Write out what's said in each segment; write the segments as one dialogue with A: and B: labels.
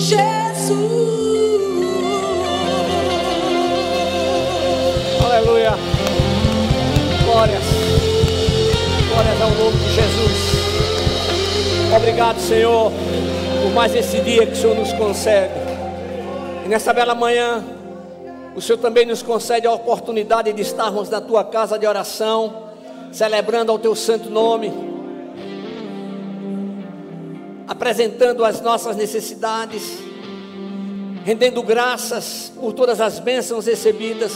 A: Jesus.
B: Aleluia. Glórias. Glórias ao nome de Jesus. Obrigado, Senhor, por mais esse dia que o Senhor nos concede. E nessa bela manhã, o Senhor também nos concede a oportunidade de estarmos na Tua casa de oração, celebrando ao Teu santo nome, apresentando as nossas necessidades, rendendo graças por todas as bênçãos recebidas.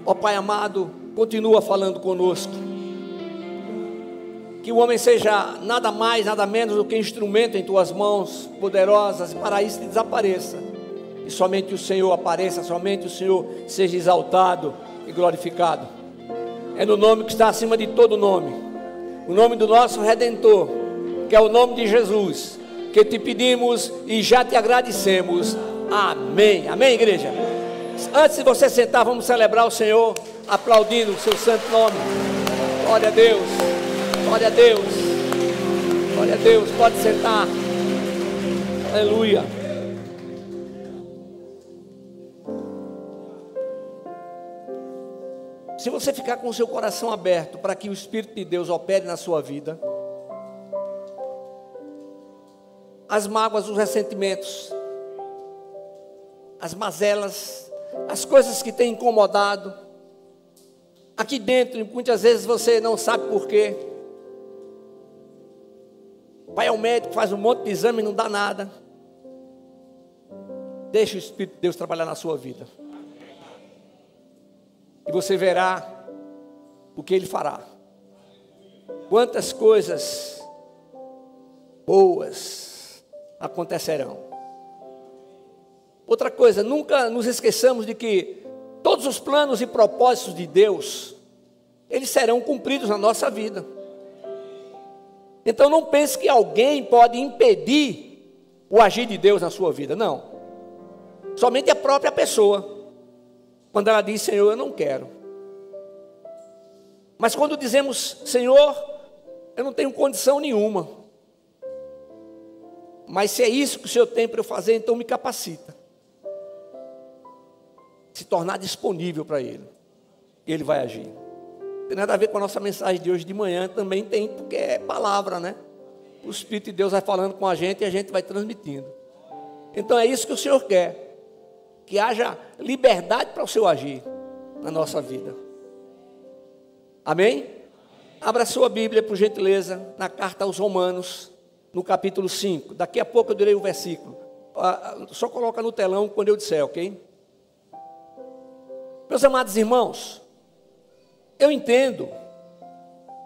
B: Ó Pai amado, continua falando conosco. Que o homem seja nada mais, nada menos do que instrumento em Tuas mãos poderosas, e para isso desapareça. E somente o Senhor apareça, somente o Senhor seja exaltado e glorificado. É no nome que está acima de todo nome, o nome do nosso Redentor, que é o nome de Jesus, que te pedimos e já te agradecemos. Amém. Amém, igreja? Antes de você sentar, vamos celebrar o Senhor, aplaudindo o seu santo nome. Glória a Deus, glória a Deus, glória a Deus. Pode sentar. Aleluia. Se você ficar com o seu coração aberto para que o Espírito de Deus opere na sua vida, as mágoas, os ressentimentos, as mazelas, as coisas que têm incomodado, aqui dentro, muitas vezes você não sabe porquê. Vai ao médico, faz um monte de exame e não dá nada. Deixa o Espírito de Deus trabalhar na sua vida. E você verá o que Ele fará. Quantas coisas boas acontecerão. Outra coisa, nunca nos esqueçamos de que todos os planos e propósitos de Deus, eles serão cumpridos na nossa vida. Então não pense que alguém pode impedir o agir de Deus na sua vida, não. Somente a própria pessoa. Quando ela diz, Senhor, eu não quero. Mas quando dizemos, Senhor, eu não tenho condição nenhuma. Mas se é isso que o Senhor tem para eu fazer, então me capacita. Se tornar disponível para Ele. E Ele vai agir. Não tem nada a ver com a nossa mensagem de hoje de manhã, também tem, porque é palavra, né? O Espírito de Deus vai falando com a gente e a gente vai transmitindo. Então é isso que o Senhor quer. Que haja liberdade para o seu agir na nossa vida. Amém? Abra sua Bíblia, por gentileza, na carta aos Romanos, no capítulo 5. Daqui a pouco eu direi o versículo. Só coloca no telão quando eu disser, ok? Meus amados irmãos, eu entendo,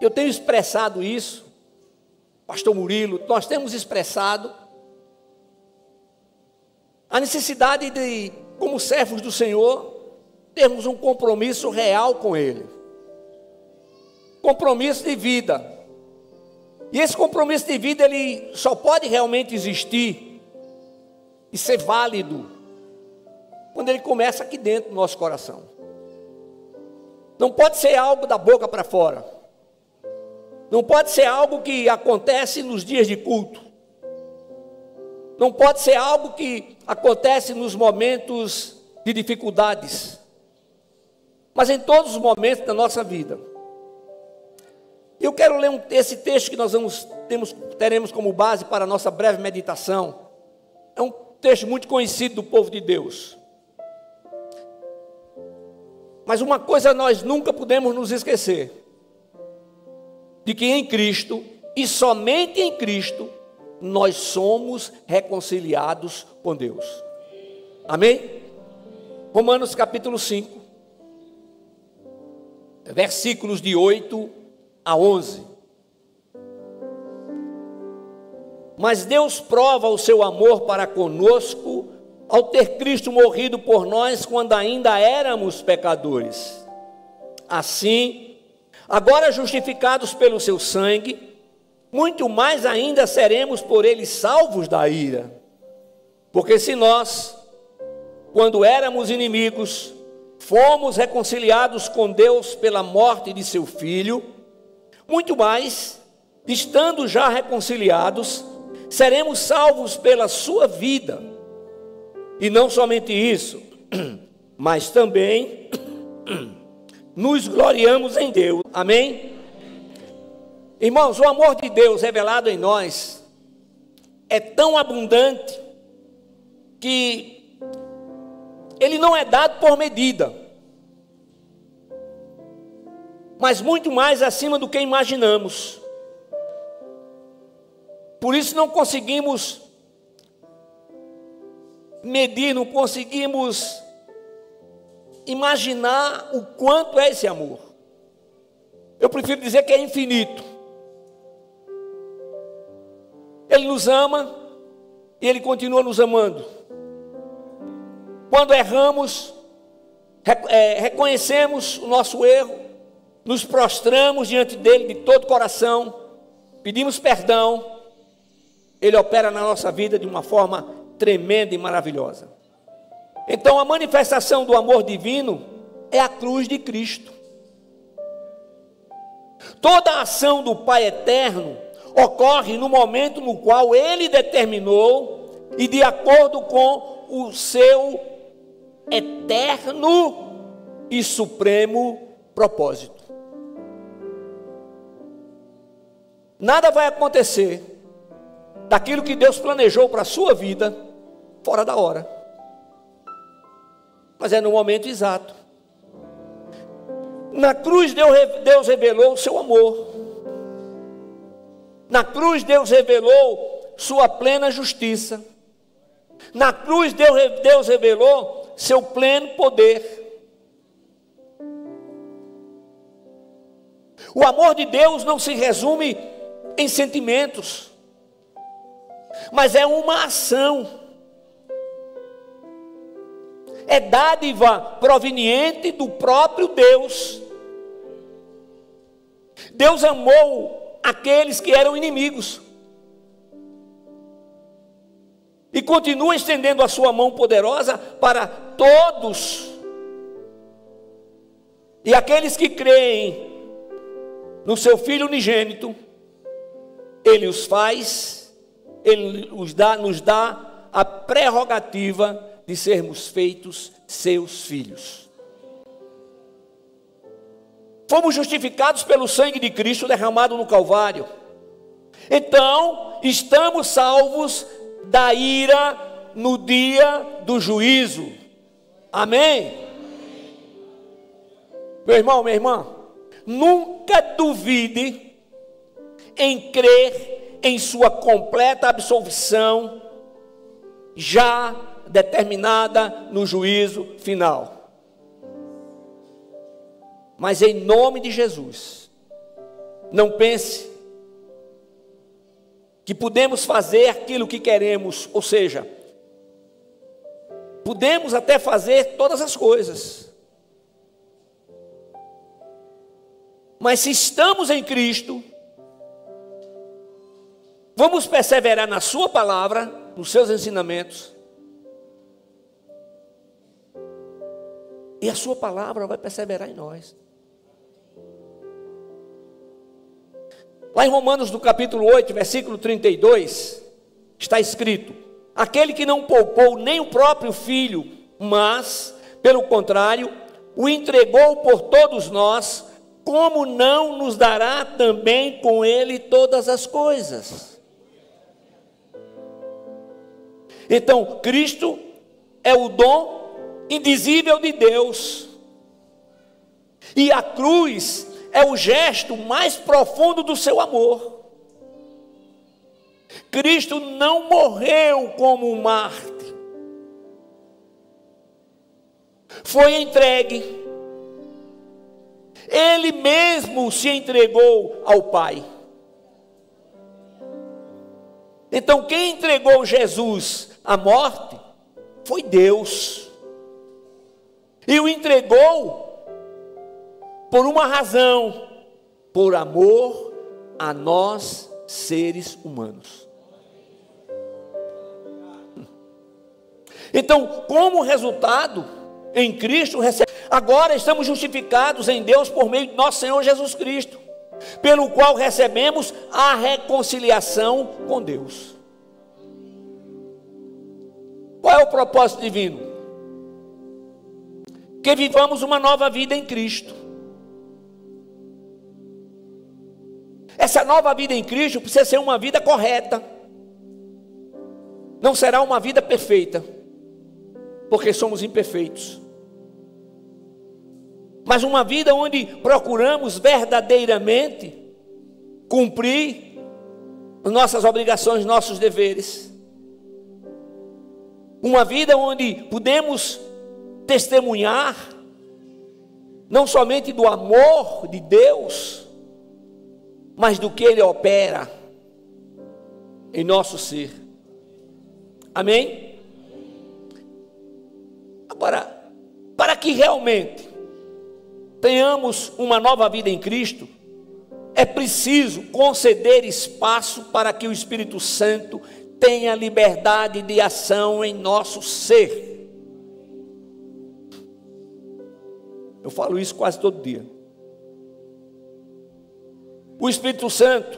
B: eu tenho expressado isso, pastor Murilo, nós temos expressado a necessidade de, como servos do Senhor, termos um compromisso real com Ele. Compromisso de vida. E esse compromisso de vida, ele só pode realmente existir e ser válido quando ele começa aqui dentro do nosso coração. Não pode ser algo da boca para fora. Não pode ser algo que acontece nos dias de culto. Não pode ser algo que acontece nos momentos de dificuldades, mas em todos os momentos da nossa vida. Eu quero ler esse texto que nós teremos como base para a nossa breve meditação. É um texto muito conhecido do povo de Deus. Mas uma coisa nós nunca podemos nos esquecer, de que em Cristo, e somente em Cristo, nós somos reconciliados com Deus. Amém? Romanos capítulo 5, versículos de 8 a 11. Mas Deus prova o seu amor para conosco ao ter Cristo morrido por nós quando ainda éramos pecadores. Assim, agora justificados pelo seu sangue, muito mais ainda seremos por ele salvos da ira. Porque se nós, quando éramos inimigos, fomos reconciliados com Deus pela morte de seu Filho, muito mais, estando já reconciliados, seremos salvos pela sua vida. E não somente isso, mas também nos gloriamos em Deus. Amém? Irmãos, o amor de Deus revelado em nós é tão abundante que ele não é dado por medida, mas muito mais acima do que imaginamos. Por isso não conseguimos medir, não conseguimos imaginar o quanto é esse amor. Eu prefiro dizer que é infinito. Ele nos ama e Ele continua nos amando. Quando erramos, reconhecemos o nosso erro, nos prostramos diante dEle de todo o coração, pedimos perdão. Ele opera na nossa vida de uma forma tremenda e maravilhosa. Então a manifestação do amor divino é a cruz de Cristo. Toda a ação do Pai eterno ocorre no momento no qual Ele determinou e de acordo com o seu eterno e supremo propósito. Nada vai acontecer daquilo que Deus planejou para a sua vida fora da hora, mas é no momento exato. Na cruz Deus revelou o seu amor. Na cruz Deus revelou sua plena justiça. Na cruz Deus revelou seu pleno poder. O amor de Deus não se resume em sentimentos, mas é uma ação. É dádiva proveniente do próprio Deus. Deus amou aqueles que eram inimigos e continua estendendo a sua mão poderosa para todos. E aqueles que creem no seu Filho unigênito, Ele os faz, Ele nos dá a prerrogativa de sermos feitos seus filhos. Fomos justificados pelo sangue de Cristo derramado no Calvário. Então, estamos salvos da ira no dia do juízo. Amém? Meu irmão, minha irmã, nunca duvide em crer em sua completa absolvição, já determinada no juízo final. Mas em nome de Jesus, não pense que podemos fazer aquilo que queremos, ou seja, podemos até fazer todas as coisas, mas se estamos em Cristo, vamos perseverar na sua palavra, nos seus ensinamentos, e a sua palavra vai perseverar em nós. Lá em Romanos, no capítulo 8, versículo 32, está escrito: aquele que não poupou nem o próprio filho, mas, pelo contrário, o entregou por todos nós, como não nos dará também com ele todas as coisas? Então, Cristo é o dom indizível de Deus, e a cruz é o gesto mais profundo do seu amor. Cristo não morreu como um mártir, foi entregue. Ele mesmo se entregou ao Pai. Então, quem entregou Jesus à morte foi Deus. E o entregou por uma razão: por amor a nós, seres humanos. Então, como resultado, em Cristo, agora estamos justificados em Deus por meio de nosso Senhor Jesus Cristo, pelo qual recebemos a reconciliação com Deus. Qual é o propósito divino? Que vivamos uma nova vida em Cristo. Essa nova vida em Cristo precisa ser uma vida correta. Não será uma vida perfeita, porque somos imperfeitos. Mas uma vida onde procuramos verdadeiramente cumprir nossas obrigações, nossos deveres. Uma vida onde podemos testemunhar não somente do amor de Deus, mas do que Ele opera em nosso ser. Amém? Agora, para que realmente tenhamos uma nova vida em Cristo, é preciso conceder espaço para que o Espírito Santo tenha liberdade de ação em nosso ser. Eu falo isso quase todo dia. O Espírito Santo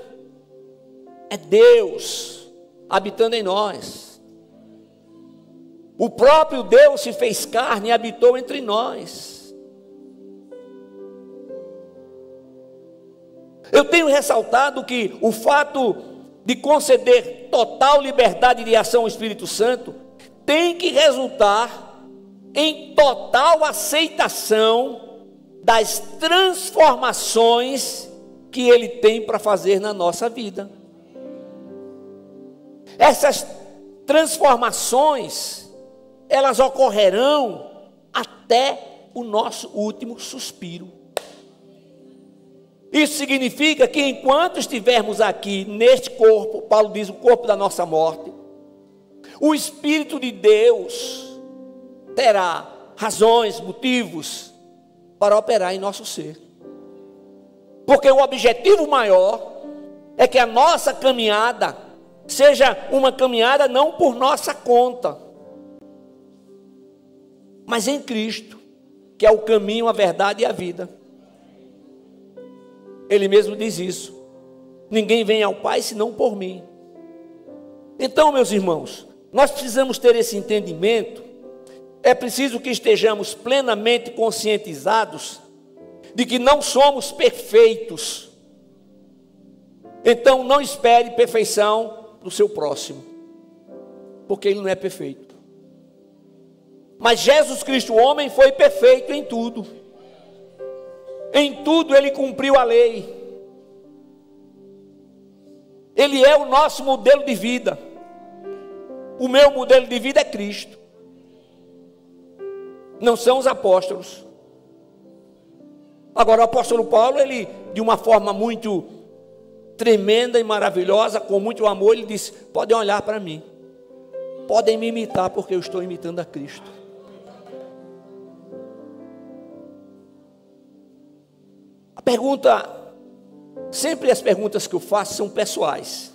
B: é Deus habitando em nós. O próprio Deus se fez carne e habitou entre nós. Eu tenho ressaltado que o fato de conceder total liberdade de ação ao Espírito Santo tem que resultar em total aceitação das transformações que Ele tem para fazer na nossa vida. Essas transformações, elas ocorrerão até o nosso último suspiro. Isso significa que enquanto estivermos aqui neste corpo, Paulo diz o corpo da nossa morte, o Espírito de Deus terá razões, motivos para operar em nosso ser. Porque o objetivo maior é que a nossa caminhada seja uma caminhada não por nossa conta, mas em Cristo, que é o caminho, a verdade e a vida. Ele mesmo diz isso: ninguém vem ao Pai senão por mim. Então, meus irmãos, nós precisamos ter esse entendimento. É preciso que estejamos plenamente conscientizados de que não somos perfeitos. Então não espere perfeição do seu próximo, porque ele não é perfeito. Mas Jesus Cristo, o homem, foi perfeito em tudo. Em tudo ele cumpriu a lei. Ele é o nosso modelo de vida. O meu modelo de vida é Cristo. Não são os apóstolos. Agora o apóstolo Paulo, ele, de uma forma muito tremenda e maravilhosa, com muito amor, ele disse: podem olhar para mim, podem me imitar, porque eu estou imitando a Cristo. A pergunta, sempre as perguntas que eu faço são pessoais.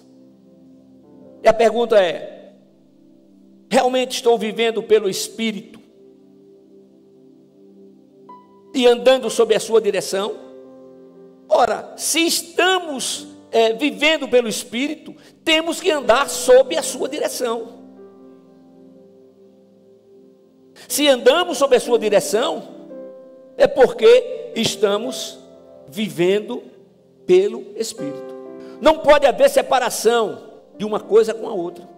B: E a pergunta é: realmente estou vivendo pelo Espírito e andando sob a sua direção? Ora, se estamos vivendo pelo Espírito, temos que andar sob a sua direção. Se andamos sob a sua direção, é porque estamos vivendo pelo Espírito. Não pode haver separação de uma coisa com a outra.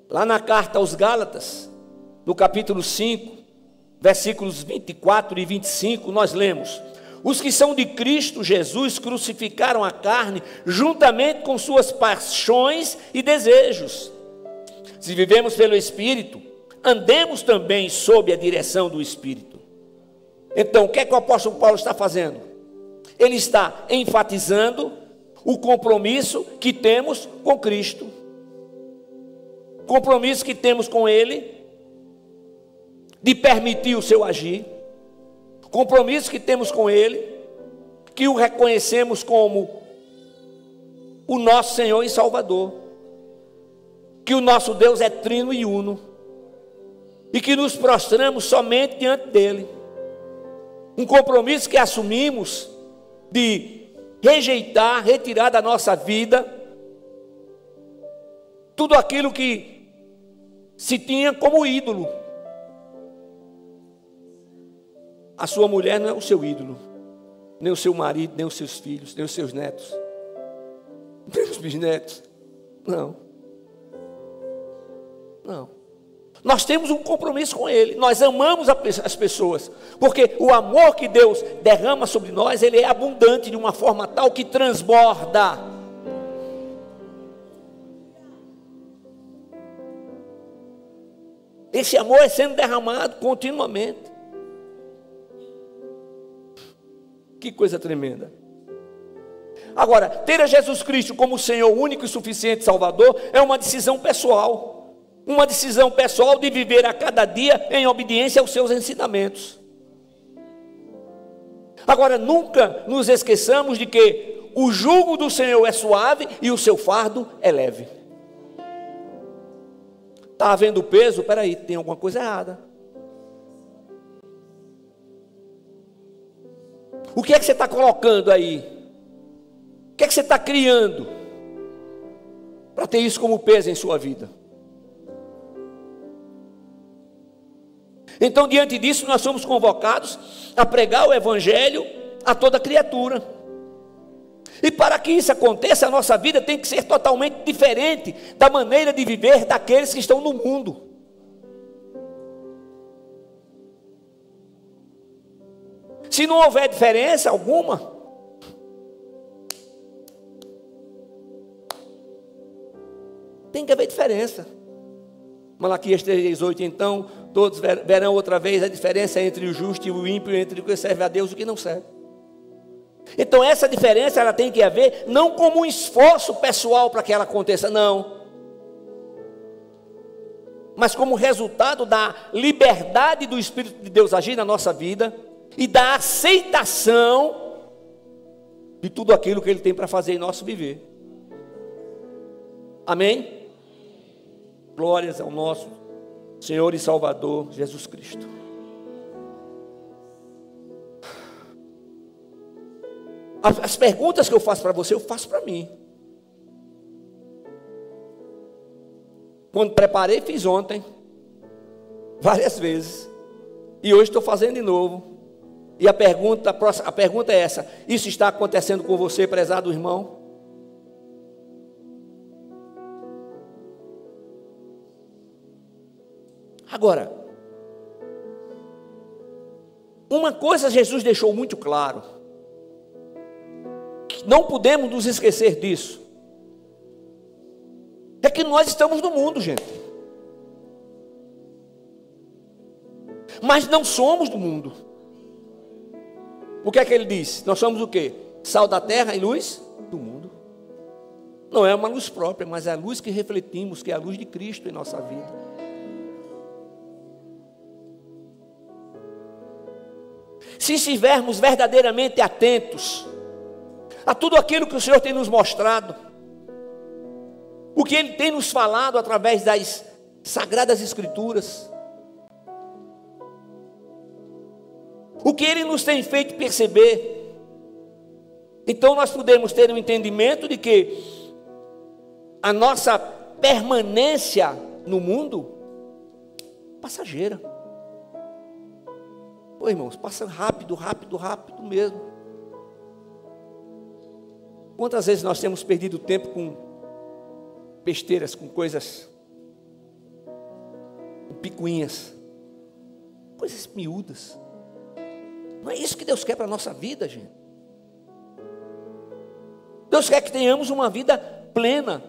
B: Lá na carta aos Gálatas, no capítulo 5, versículos 24 e 25, nós lemos: os que são de Cristo Jesus crucificaram a carne juntamente com suas paixões e desejos. Se vivemos pelo Espírito, andemos também sob a direção do Espírito. Então, o que é que o apóstolo Paulo está fazendo? Ele está enfatizando o compromisso que temos com Cristo, compromisso que temos com Ele, de permitir o seu agir, compromisso que temos com Ele, que o reconhecemos como o nosso Senhor e Salvador, que o nosso Deus é trino e uno, e que nos prostramos somente diante dEle. Um compromisso que assumimos de rejeitar, retirar da nossa vida tudo aquilo que se tinha como ídolo. A sua mulher não é o seu ídolo, nem o seu marido, nem os seus filhos, nem os seus netos, nem os bisnetos. Não. Nós temos um compromisso com Ele. Nós amamos as pessoas, porque o amor que Deus derrama sobre nós, ele é abundante de uma forma tal que transborda. Esse amor é sendo derramado continuamente. Que coisa tremenda. Agora, ter a Jesus Cristo como Senhor único e suficiente Salvador é uma decisão pessoal. Uma decisão pessoal de viver a cada dia em obediência aos seus ensinamentos. Agora, nunca nos esqueçamos de que o jugo do Senhor é suave e o seu fardo é leve. Está havendo peso? Espera aí, tem alguma coisa errada. O que é que você está colocando aí? O que é que você está criando para ter isso como peso em sua vida? Então, diante disso, nós somos convocados a pregar o Evangelho a toda criatura. E para que isso aconteça, a nossa vida tem que ser totalmente diferente da maneira de viver daqueles que estão no mundo. Se não houver diferença alguma, tem que haver diferença. Malaquias 3,18, então, todos verão outra vez a diferença entre o justo e o ímpio, entre o que serve a Deus e o que não serve. Então essa diferença, ela tem que haver, não como um esforço pessoal para que ela aconteça, não. Mas como resultado da liberdade do Espírito de Deus agir na nossa vida, e da aceitação de tudo aquilo que Ele tem para fazer em nosso viver. Amém? Glórias ao nosso Senhor e Salvador Jesus Cristo. As perguntas que eu faço para você, eu faço para mim. Quando preparei, fiz ontem, várias vezes, e hoje estou fazendo de novo. E a pergunta é essa: isso está acontecendo com você, prezado irmão? Agora, uma coisa Jesus deixou muito claro, que não podemos nos esquecer disso, é que nós estamos no mundo, gente, mas não somos do mundo. O que é que ele diz? Nós somos o quê? Sal da terra e luz do mundo. Não é uma luz própria, mas é a luz que refletimos, que é a luz de Cristo em nossa vida. Se estivermos verdadeiramente atentos a tudo aquilo que o Senhor tem nos mostrado, o que Ele tem nos falado através das Sagradas Escrituras, o que Ele nos tem feito perceber, então nós podemos ter um entendimento de que a nossa permanência no mundo é passageira. Pô, irmãos, passa rápido mesmo. Quantas vezes nós temos perdido tempo com besteiras, com coisas, com picuinhas, coisas miúdas. Não é isso que Deus quer para a nossa vida, gente. Deus quer que tenhamos uma vida plena.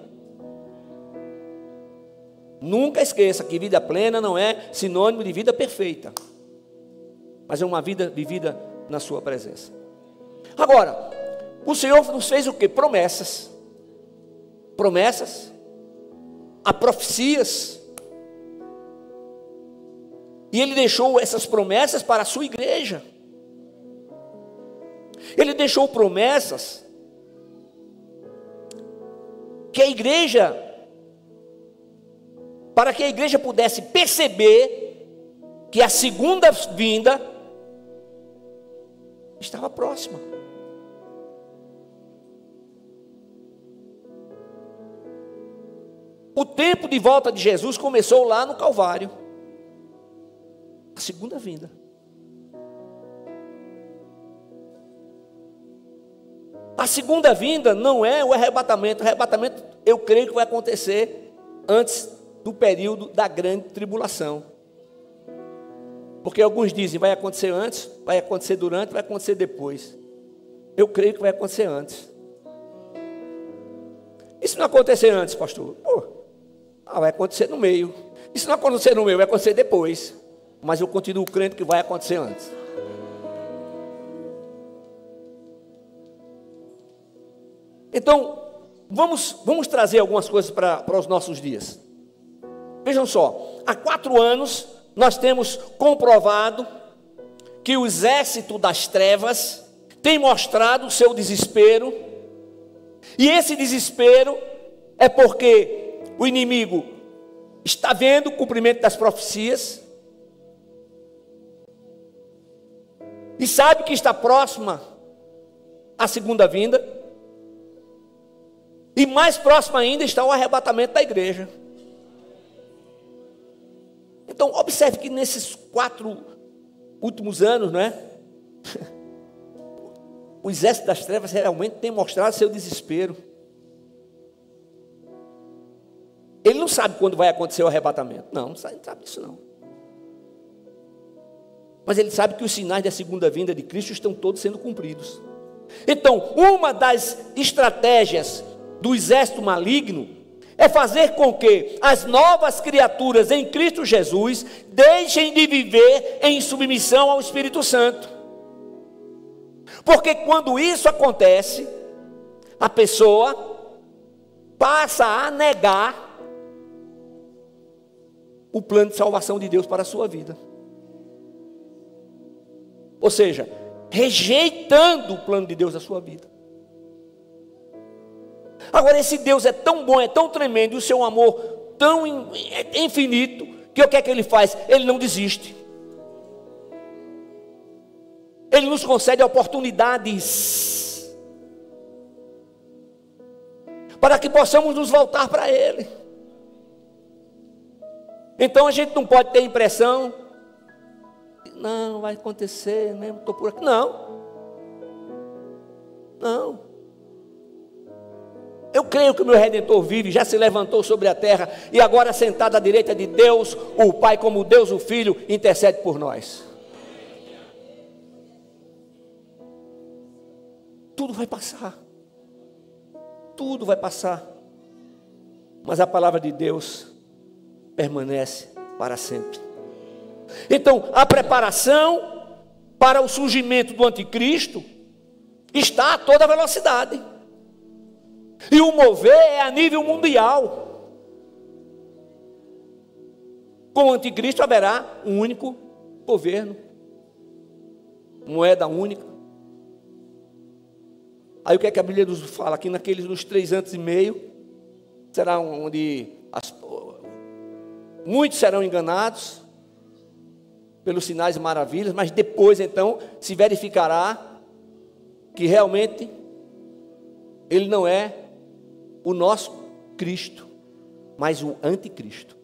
B: Nunca esqueça que vida plena não é sinônimo de vida perfeita, mas é uma vida vivida na sua presença. Agora, o Senhor nos fez o quê? Promessas. Promessas. Há profecias. E Ele deixou essas promessas para a sua igreja. Ele deixou promessas que a igreja, para que a igreja pudesse perceber que a segunda vinda estava próxima. o tempo de volta de Jesus começou lá no Calvário. A segunda vinda. A segunda vinda não é o arrebatamento. O arrebatamento, eu creio que vai acontecer antes do período da grande tribulação. Porque alguns dizem, vai acontecer antes, vai acontecer durante, vai acontecer depois. Eu creio que vai acontecer antes. E se não acontecer antes, pastor? Vai acontecer no meio. E se não acontecer no meio, vai acontecer depois. Mas eu continuo crendo que vai acontecer antes. Então, vamos trazer algumas coisas para os nossos dias. Vejam só, há 4 anos nós temos comprovado que o exército das trevas tem mostrado o seu desespero. E esse desespero é porque o inimigo está vendo o cumprimento das profecias e sabe que está próxima a segunda vinda. E mais próximo ainda está o arrebatamento da igreja. Então, observe que nesses 4 últimos anos, não é? O exército das trevas realmente tem mostrado seu desespero. Ele não sabe quando vai acontecer o arrebatamento. Não sabe disso não. Mas ele sabe que os sinais da segunda vinda de Cristo estão todos sendo cumpridos. Então, uma das estratégias do exército maligno é fazer com que as novas criaturas em Cristo Jesus deixem de viver em submissão ao Espírito Santo. Porque quando isso acontece, a pessoa passa a negar o plano de salvação de Deus para a sua vida. Ou seja, rejeitando o plano de Deus na sua vida. Agora, esse Deus é tão bom, é tão tremendo, e o seu amor tão infinito, que o que é que ele faz? Ele não desiste. Ele nos concede oportunidades para que possamos nos voltar para Ele. Então a gente não pode ter impressão, não, vai acontecer mesmo, estou por aqui. Não. Eu creio que o meu Redentor vive, já se levantou sobre a terra e agora sentado à direita de Deus, o Pai, como Deus o Filho, intercede por nós. Tudo vai passar. Tudo vai passar. Mas a palavra de Deus permanece para sempre. Então, a preparação para o surgimento do anticristo está a toda velocidade. E o mover é a nível mundial. Com o anticristo haverá um único governo, moeda única. Aí o que é que a Bíblia nos fala? Aqui nos 3 anos e meio, será onde muitos serão enganados pelos sinais e maravilhas, mas depois então se verificará que realmente ele não é o nosso Cristo, mas o anticristo.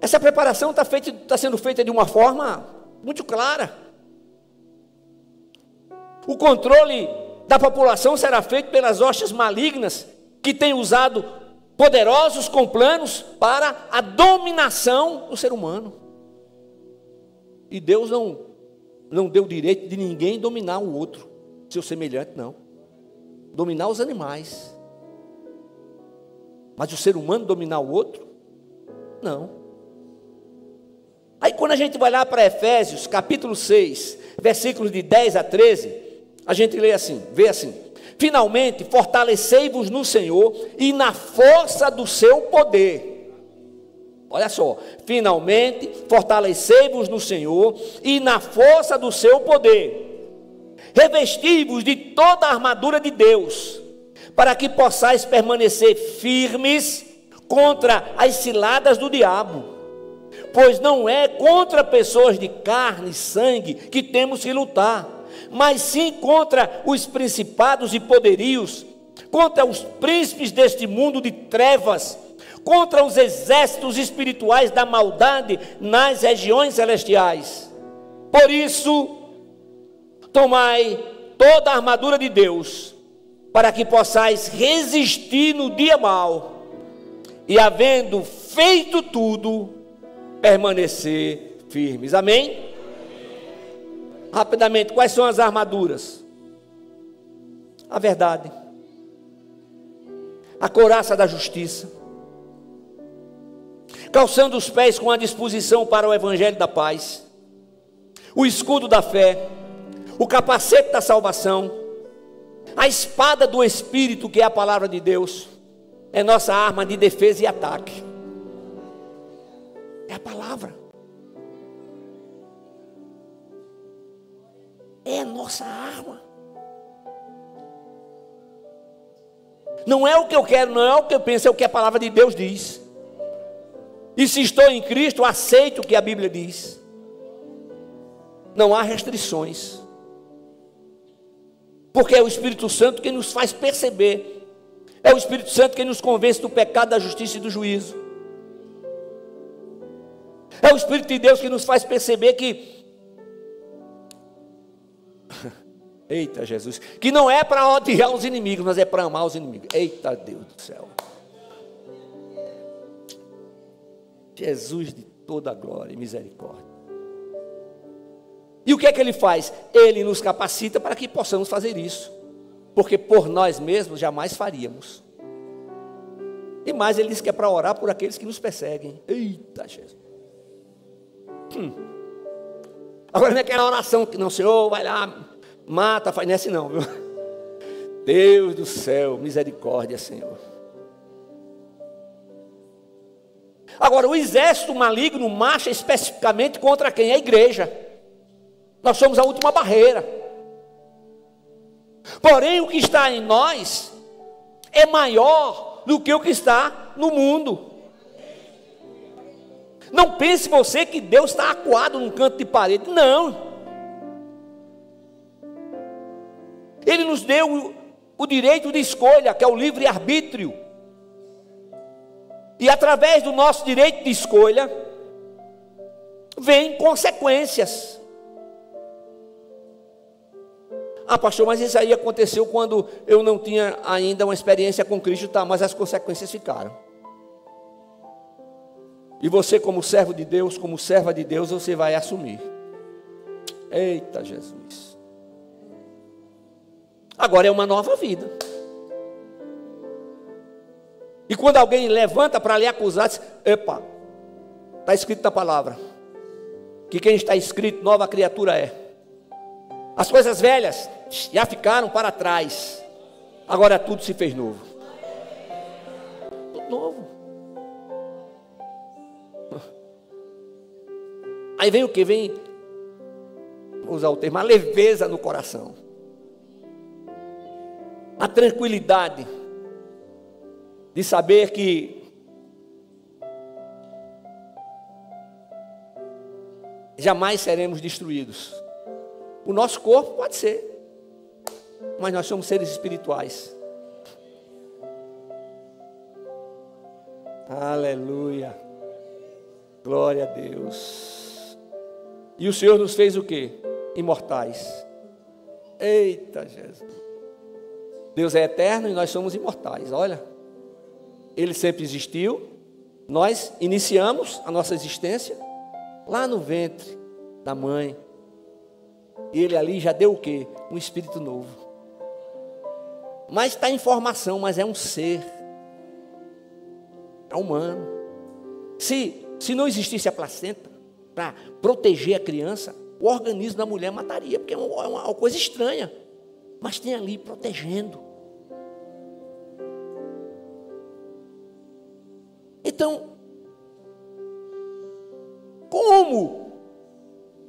B: Essa preparação está sendo feita de uma forma muito clara. O controle da população será feito pelas hostes malignas que têm usado poderosos com planos para a dominação do ser humano. E Deus não deu direito de ninguém dominar o outro, seu semelhante, não. Dominar os animais. Mas o ser humano dominar o outro? Não. Aí quando a gente vai lá para Efésios, capítulo 6, versículos de 10 a 13, a gente vê assim: finalmente fortalecei-vos no Senhor e na força do seu poder. Olha só, finalmente fortalecei-vos no Senhor e na força do seu poder. Revesti-vos de toda a armadura de Deus, para que possais permanecer firmes contra as ciladas do diabo. Pois não é contra pessoas de carne e sangue que temos que lutar, mas sim contra os principados e poderios, contra os príncipes deste mundo de trevas, contra os exércitos espirituais da maldade nas regiões celestiais. Por isso, tomai toda a armadura de Deus, para que possais resistir no dia mau, e havendo feito tudo, permanecer firmes. Amém? Rapidamente, quais são as armaduras? A verdade, a couraça da justiça, calçando os pés com a disposição para o evangelho da paz, o escudo da fé, o capacete da salvação, a espada do Espírito, que é a palavra de Deus, é nossa arma de defesa e ataque. É a palavra. É a nossa arma. Não é o que eu quero, não é o que eu penso, é o que a palavra de Deus diz. E se estou em Cristo, aceito o que a Bíblia diz. Não há restrições. Porque é o Espírito Santo que nos faz perceber. É o Espírito Santo que nos convence do pecado, da justiça e do juízo. É o Espírito de Deus que nos faz perceber que... Eita Jesus, que não é para odiar os inimigos, mas é para amar os inimigos. Eita Deus do céu. Jesus de toda glória e misericórdia. E o que é que ele faz? Ele nos capacita para que possamos fazer isso, porque por nós mesmos jamais faríamos. E mais, ele diz que é para orar por aqueles que nos perseguem. Eita Jesus. Agora não é aquela oração que não, Senhor, vai lá, mata, faz, não é assim não, viu? Deus do céu, misericórdia, Senhor. Agora, o exército maligno marcha especificamente contra quem? A igreja. Nós somos a última barreira. Porém, o que está em nós é maior do que o que está no mundo. Não pense você que Deus está acuado num canto de parede. Não. Ele nos deu o direito de escolha, que é o livre-arbítrio. E através do nosso direito de escolha, vem consequências. Ah, pastor, mas isso aí aconteceu quando eu não tinha ainda uma experiência com Cristo, tá, mas as consequências ficaram. E você, como servo de Deus, como serva de Deus, você vai assumir. Eita Jesus. Agora é uma nova vida. E quando alguém levanta para lhe acusar, diz, epa, está escrito na palavra, que quem está escrito, nova criatura é. As coisas velhas já ficaram para trás, agora tudo se fez novo. Tudo novo. Aí vem o que? Vem, vou usar o termo, a leveza no coração, a tranquilidade de saber que jamais seremos destruídos. O nosso corpo pode ser, mas nós somos seres espirituais. Aleluia, glória a Deus. E o Senhor nos fez o quê? Imortais. Eita Jesus. Deus é eterno e nós somos imortais. Olha, Ele sempre existiu. Nós iniciamos a nossa existência lá no ventre da mãe. E Ele ali já deu o quê? Um espírito novo. Mas está em formação, mas é um ser. É humano. Se não existisse a placenta para proteger a criança, o organismo da mulher mataria, porque é uma coisa estranha. Mas tem ali protegendo. Então, como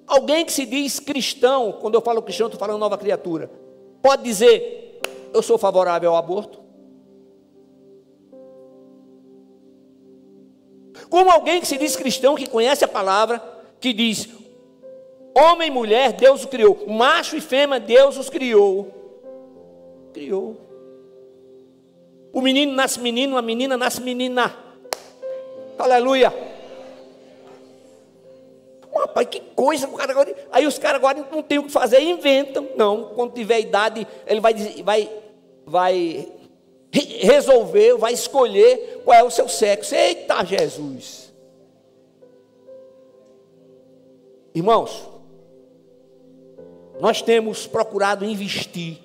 B: alguém que se diz cristão, quando eu falo cristão, estou falando nova criatura, pode dizer, eu sou favorável ao aborto? Como alguém que se diz cristão, que conhece a palavra, que diz, Homem e mulher, Deus os criou. Macho e fêmea, Deus os criou. Criou. O menino nasce menino, a menina nasce menina. Aleluia. Rapaz, que coisa. Aí os caras agora não tem o que fazer, inventam. Não, quando tiver idade, ele vai resolver, vai escolher qual é o seu sexo. Eita Jesus. Irmãos, nós temos procurado investir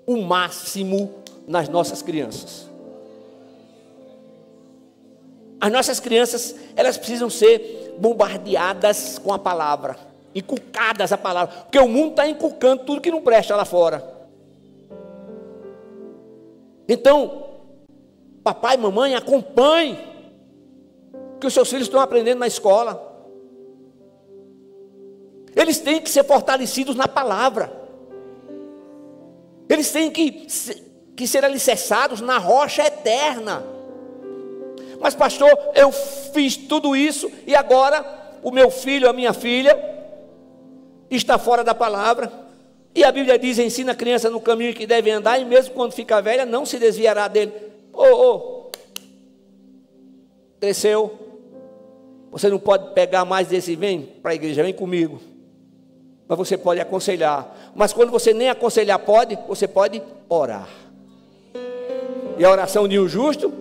B: o máximo nas nossas crianças. As nossas crianças, elas precisam ser bombardeadas com a palavra, inculcadas a palavra, porque o mundo está inculcando tudo que não presta lá fora. Então, papai e mamãe, acompanhe o que os seus filhos estão aprendendo na escola. Eles têm que ser fortalecidos na palavra. Eles têm que ser alicerçados na rocha eterna. Mas pastor, eu fiz tudo isso e agora o meu filho, a minha filha está fora da palavra. E a Bíblia diz, ensina a criança no caminho que deve andar, e mesmo quando ficar velha, não se desviará dele. Cresceu, você não pode pegar mais desse, vem para a igreja, vem comigo. Mas você pode aconselhar. Mas quando você nem aconselhar pode, você pode orar. E a oração de um justo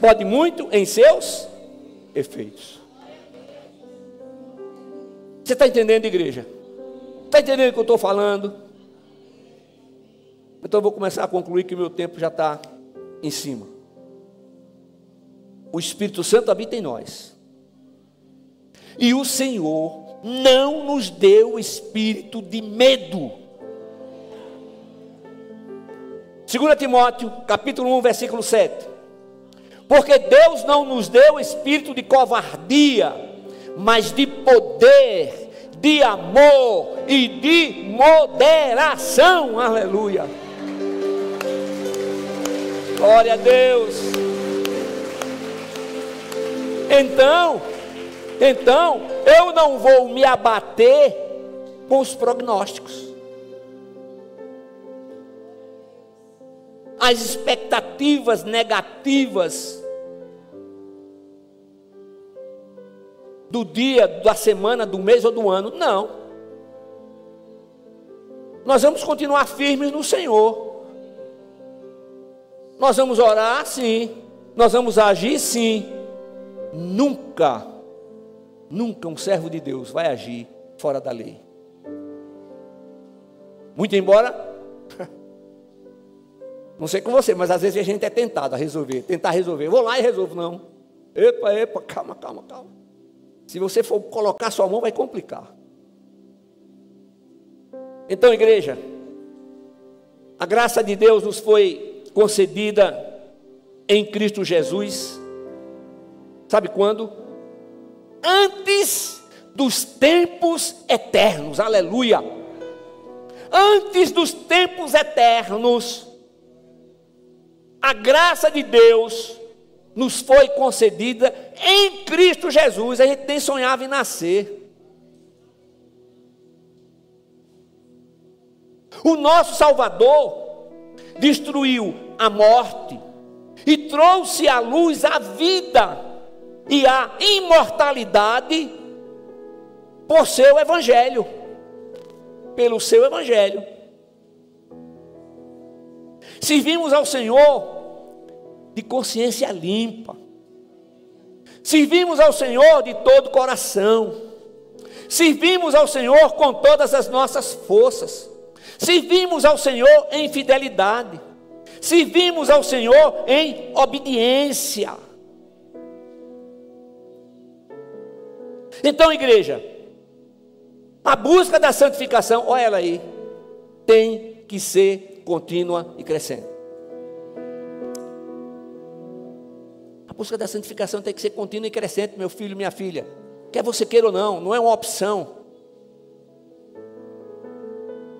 B: pode muito em seus efeitos. Você está entendendo, igreja? Está entendendo o que eu estou falando? Então eu vou começar a concluir, que o meu tempo já está em cima. O Espírito Santo habita em nós. E o Senhor não nos deu espírito de medo. 2 Timóteo, capítulo 1, versículo 7. Porque Deus não nos deu espírito de covardia, mas de poder, de amor e de moderação. Aleluia. Glória a Deus. Então, eu não vou me abater com os prognósticos. As expectativas negativas do dia, da semana, do mês ou do ano. Não. Nós vamos continuar firmes no Senhor. Nós vamos orar, sim. Nós vamos agir, sim. Nunca um servo de Deus vai agir fora da lei. Muito embora, não sei com você, mas às vezes a gente é tentado a tentar resolver. Vou lá e resolvo. Não. Epa, calma. Se você for colocar sua mão, vai complicar. Então, igreja, a graça de Deus nos foi concedida em Cristo Jesus. Sabe quando? Antes dos tempos eternos. Aleluia. Antes dos tempos eternos, a graça de Deus nos foi concedida em Cristo Jesus. A gente nem sonhava em nascer. O nosso Salvador destruiu a morte e trouxe à luz a vida e a imortalidade por seu evangelho, pelo seu evangelho. Servimos ao Senhor de consciência limpa. Servimos ao Senhor de todo o coração. Servimos ao Senhor com todas as nossas forças. Servimos ao Senhor em fidelidade. Servimos ao Senhor em obediência. Então, igreja, a busca da santificação, olha ela aí, tem que ser contínua e crescente. A busca da santificação tem que ser contínua e crescente, meu filho, minha filha. Quer você queira ou não, não é uma opção.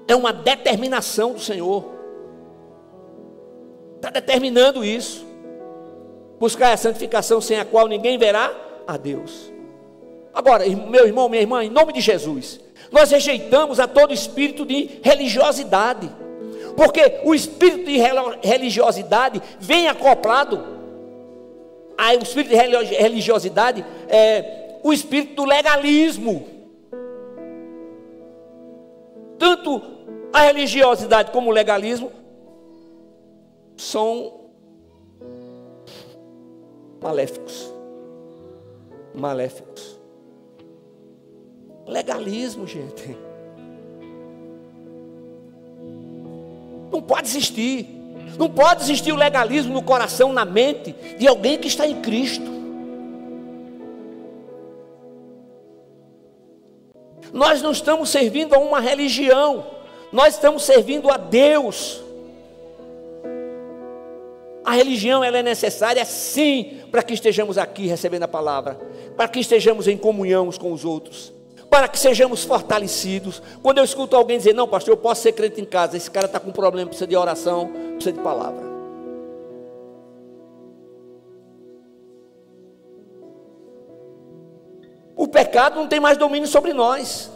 B: É uma determinação do Senhor. Está determinando isso. Buscar a santificação sem a qual ninguém verá a Deus. Agora, meu irmão, minha irmã, em nome de Jesus, Nós rejeitamos a todo espírito de religiosidade, porque o espírito de religiosidade vem acoplado. O espírito de religiosidade é o espírito do legalismo. Tanto a religiosidade como o legalismo são maléficos. Maléficos. Legalismo, gente. Não pode existir. Não pode existir o legalismo no coração, na mente de alguém que está em Cristo. Nós não estamos servindo a uma religião, nós estamos servindo a Deus. A religião, ela é necessária sim, para que estejamos aqui recebendo a palavra, para que estejamos em comunhão uns com os outros, para que sejamos fortalecidos. Quando eu escuto alguém dizer, não pastor, eu posso ser crente em casa, esse cara está com problema, precisa de oração, precisa de palavra. O pecado não tem mais domínio sobre nós.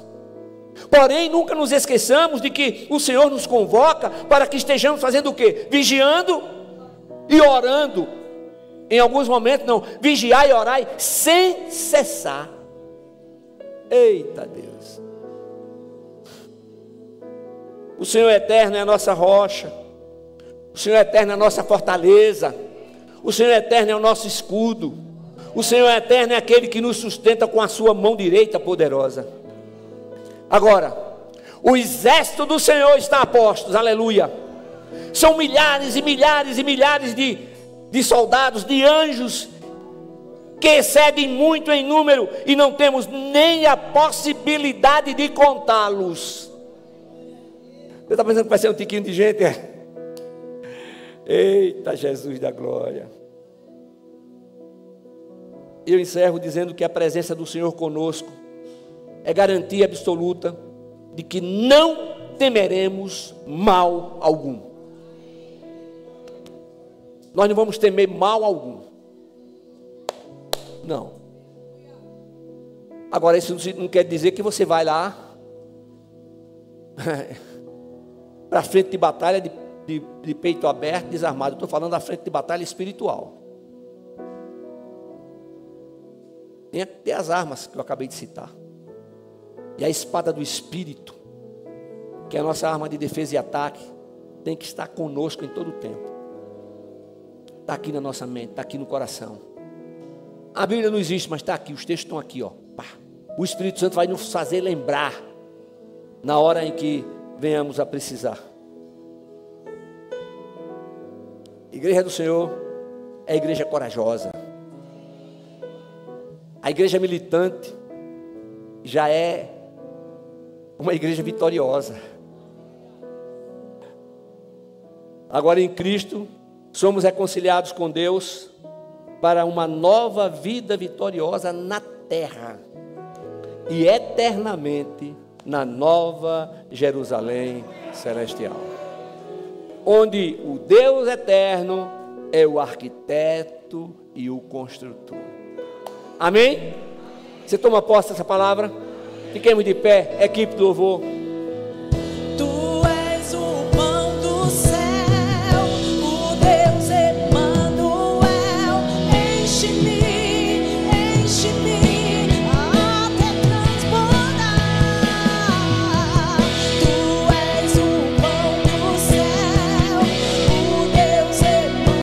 B: Porém, nunca nos esqueçamos de que o Senhor nos convoca para que estejamos fazendo o quê? Vigiando e orando. Em alguns momentos não, vigiai e orai sem cessar. Eita Deus. O Senhor eterno é a nossa rocha. O Senhor eterno é a nossa fortaleza. O Senhor eterno é o nosso escudo. O Senhor eterno é aquele que nos sustenta com a sua mão direita poderosa. Agora, o exército do Senhor está a postos, aleluia. São milhares e milhares e milhares de soldados, de anjos, que excedem muito em número e não temos nem a possibilidade de contá-los. Você está pensando que vai ser um tiquinho de gente? Eita Jesus da glória. Eu encerro dizendo que a presença do Senhor conosco é garantia absoluta de que não temeremos mal algum. Nós não vamos temer mal algum. Não. Agora, isso não quer dizer que você vai lá para a frente de batalha de peito aberto, desarmado. Estou falando da frente de batalha espiritual. Tem as armas que eu acabei de citar. E a espada do Espírito, que é a nossa arma de defesa e ataque, tem que estar conosco em todo o tempo. Está aqui na nossa mente, está aqui no coração. A Bíblia não existe, mas está aqui, os textos estão aqui, ó. Pá. O Espírito Santo vai nos fazer lembrar na hora em que venhamos a precisar. A igreja do Senhor é a igreja corajosa. A igreja militante já é uma igreja vitoriosa. Agora em Cristo somos reconciliados com Deus para uma nova vida vitoriosa na terra e eternamente na nova Jerusalém celestial, onde o Deus eterno é o arquiteto e o construtor. Amém? Você toma posse dessa palavra? Fiquemos de pé, equipe do louvor.